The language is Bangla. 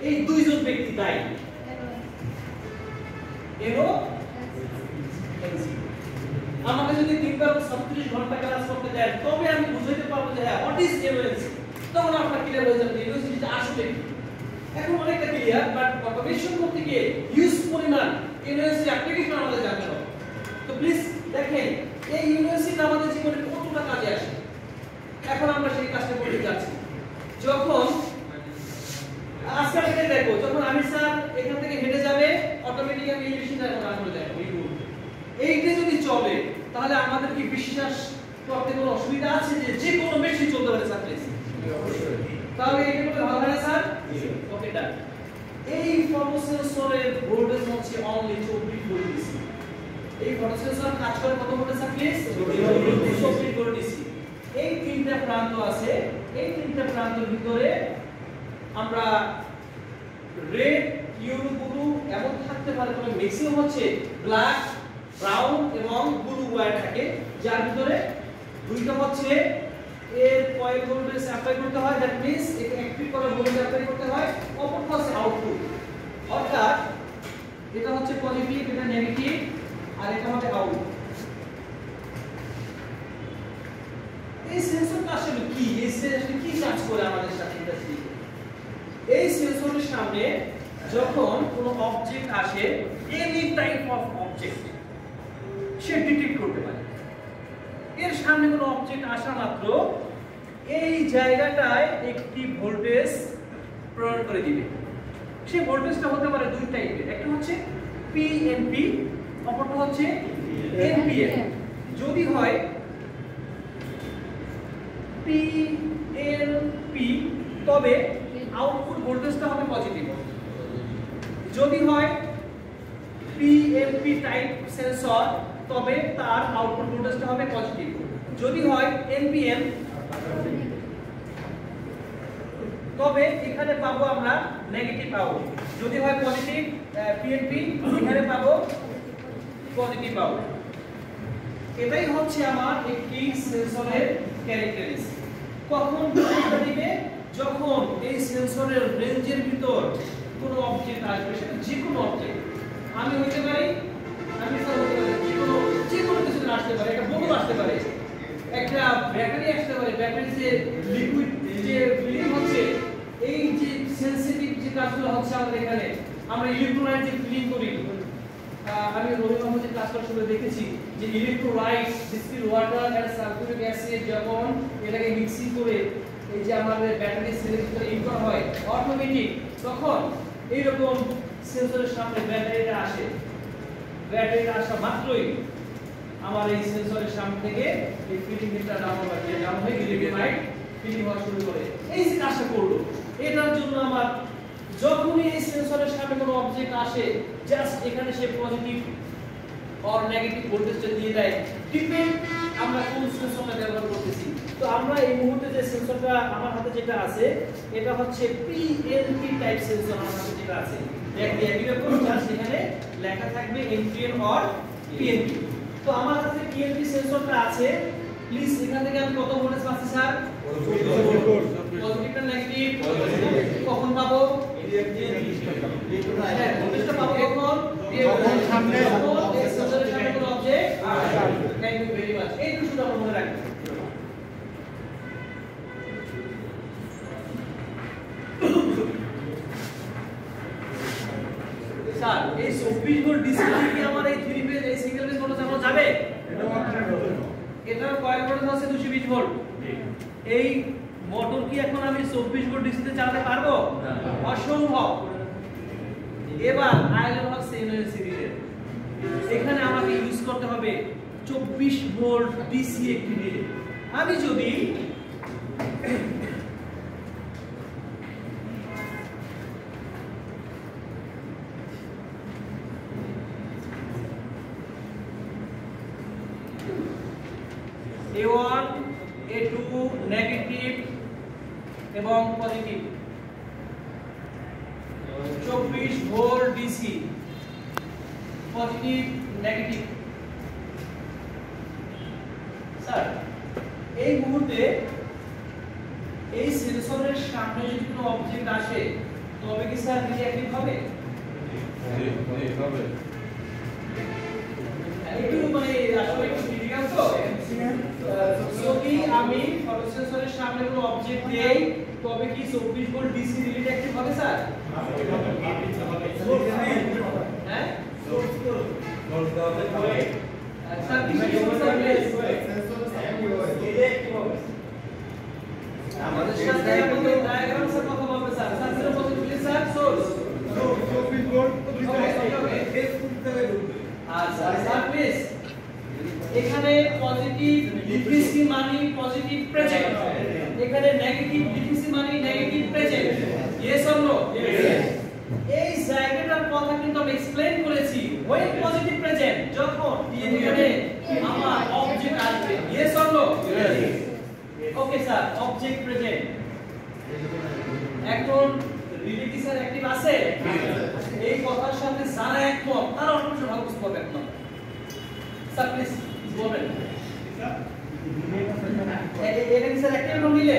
এই দুইজন ব্যক্তি দায়ী। এনো আমাকে যদি 3/36 ঘন্টা ক্লাস করতে দেন তবে আমি বুঝাইতে পারবো যে হ্যাঁ হোয়াট ইজ এনোএনসি, তখন আপনার ক্লিয়ার হয়ে যাবে এনোএনসিটা আসলে কি। এখন অনেকটা ক্লিয়ার, বাট অটোমেশন করতে গিয়ে হিউজ পরিমাণ এনোএনসি অ্যাপ্লিকেশন আমাদের জানতে হবে। তো প্লিজ দেখেন এই এনোএনসি আমাদের জীবনে কতটা কাজে আসে। এখন আমরা সেই কাজটা করতে যাচ্ছি। যখন আজকে থেকে দেখো, যখন আমি স্যার এখান থেকে হেঁটে যাবে অটোমেটিক্যালি এই মেশিনটা রান হয়ে যাবে। এইটা যদি চলে তাহলে আমাদের কি বিশ্বাস করতে কোনো অসুবিধা আছে যে যে কোনো মেশিন চলতে পারে স্যার? প্লিজ তাহলে এটা করতে ভালো হয় না স্যার? ওকে ডান। এই ফটোসেন্সরের ভোল্টেজ হচ্ছে অনলি 24 ভোল্ট ডিসি। এই ফটোসেন্সর কাজ করে কত ভোল্টে স্যার? Please 24 volt DC. এই তিনটা প্রান্ত আছে, এই তিনটা প্রান্তের ভিতরে আমরা রেড, ইয়েলো, ব্লু এমন থাকতে পারে, তবে ম্যাক্সিমাম হচ্ছে ব্ল্যাক, ব্রাউন এবং ব্লু ওয়্যার থাকে, যার ভিতরে দুইটা হচ্ছে এর কয়েল ভোল্টেজ অ্যাপ্লাই করতে হয়, দ্যাট মিন্স এটা অ্যাক্টিভ করা ভোল্টেজ অ্যাপ্লাই করতে হয়, অপরটা হচ্ছে আউটপুট। অর্থাৎ এটা হচ্ছে পজিটিভ, এটা নেগেটিভ, আর এটা হচ্ছে আউট। এই সেন্সরটা আসলে কি? এই সেন্সরটা কি কাজ করে আমাদের সাথে ইন্ডাস্ট্রিতে? এই সেন্সরের সামনে যখন কোনো অবজেক্ট আসে, any type of object say detect করতে পারে। এর সামনে কোনো অবজেক্ট আসা মাত্র এই জায়গাটায় একটি ভোল্টেজ প্রয়োগ করে দিবে। সেই ভোল্টেজটা হতে পারে দুই টাইপের, একটা হচ্ছে পিএনপি, অপরটা হচ্ছে এনপিএন। যদি হয় পিএনপি তবে আউটপুট ভোল্টেজটা হবে পজিটিভ। যদি হয় পিএনপি টাইপ সেন্সর তবে তার আউটপুট ভোল্টেজটা হবে পজিটিভ। যদি হয় এনপিএন তবে এখানে পাবো আমরা নেগেটিভ আউট। যদি হয় পজিটিভ পিএনপি এখানে পাবো পজিটিভ আউট। এটাই হচ্ছে আমার একটি সেন্সরের ক্যারেক্টারিস্টিক। কখন ভোল্টেজটা দিবে? যখন এই সেন্সরের রেঞ্জের ভিতর কোনো অবজেক্ট আসবে, সেটা যে কোনো অবজেক্ট, আমি হতে পারি, আমি স্যার হতে পারি, যে কোনো কিছু আসতে পারে, একটা বোতল আসতে পারে, একটা ব্যাটারি আসতে পারে। ব্যাটারি যে লিকুইড যে ফিলিং হচ্ছে, এই যে সেনসিটিভ যে কাজগুলো হচ্ছে আমাদের এখানে, আমরা ইলেকট্রোলাইট যে ফিলিং করি, আমি রবি মোহাম্মদের ক্লাসটা শুরু দেখেছি যে electrolyte, distil water and sulphuric acid যখন এটাকে মিক্সিং করে এই যে আমাদের ব্যাটারি সেলের ভিতরে ইন করা হয় অটোমেটিক, তখন এইরকম সেন্সরের সামনে ব্যাটারিটা আসে। ব্যাটারিটা আসা মাত্রই আমার এই সেন্সরের সামনে থেকে এই ফিলিং হিটটা ডাউন হয়ে ইলেকট্রোলাইট ফিলিং হওয়া শুরু করে। এই যে কাজটা করলো, এটার জন্য আমার যখনই এই সেন্সরের সামনে কোনো অবজেক্ট আসে, জাস্ট এখানে সে পজিটিভ অর নেগেটিভ ভোল্টেজটা দিয়ে দেয়, ডিপেন্ড আমরা কোন সেন্সরটা ব্যবহার করতেছি। তো আমরা এই মুহূর্তে যে সেন্সরটা আমার হাতে যেটা আছে, এটা হচ্ছে পিএনপি টাইপ সেন্সর। আমার হাতে যেটা আছে এরকম, জাস্ট এখানে লেখা থাকবে এনপিএন অর পিএনপি। তো আমার হাতে পিএনপি সেন্সরটা আছে। প্লিজ এখান থেকে আমি কত ভোল্টেজ পাচ্ছি স্যার? পজিটিভ না নেগেটিভ? কখন পাবো? হ্যাঁ, ভোল্টেজটা পাবো কখন? যখন সামনে এই সেন্সরের সামনে কোনো অবজেক্ট আসবে। Thank you very much. এইটুকু শুধু আমরা মনে রাখবেন। স্যার এই 24 ভোল্ট ডিসি কি আমার এই 3 ফেজ এই সিঙ্গেল ফেজ মোটর চালানো যাবে? এটার কয়েল ভোল্টেজ আছে 220 ভোল্ট। এই মোটর কি এখন আমি 24 ভোল্ট ডিসিতে চালাতে পারবো? অসম্ভব। এবার আইএলএম হচ্ছে এনএলসি রিলে। এখানে আমাকে ইউজ করতে হবে 24 ভোল্ট ডিসি একটি রিলে। আমি যদি A1 A2 নেগেটিভ এবং positive 24 volt DC positive negative. Sir এই মুহূর্তে এই সেন্সরের সামনে যদি কোনো অবজেক্ট আসে, তবে কি স্যার নিজে অ্যাক্টিভ হবে? হবে একটু মানে আসলে একটু ক্রিটিক্যাল তো যদি আমি ফটোসেন্সরের সামনে কোনো অবজেক্ট দেই তবে কি 24 ভোল্ট ডিসি রিলেট অ্যাক্টিভ হবে স্যার? হ্যাঁ স্যার কিছু আমাদের সাথে আমাদের ডায়াগ্রাম স্যার কথা বলবে স্যার স্যার যেটা বলতে স্যার সোর্স 24 ভোল্ট আচ্ছা স্যার প্লিজ এখানে পজিটিভ লিপিসি মানে পজিটিভ প্রেজেন্ট এখানে নেগেটিভ লিপিসি মানে negative present yes or no এই জায়গাটার কথা কিন্তু আমি এক্সপ্লেইন করেছি ওই পজিটিভ প্রেজেন্ট যখন এখানে আমার অবজেক্ট আসবে yes or no okay sir object present এখন রিলেটিভ স্যার অ্যাক্টিভ আছে এই কথার সাথে যারা একমত তারা অবশ্যই ভালো বুঝতে পারবে একমত স্যার প্লিজ বলবেন এটা কি স্যার অ্যাক্টিভ রুম নিলে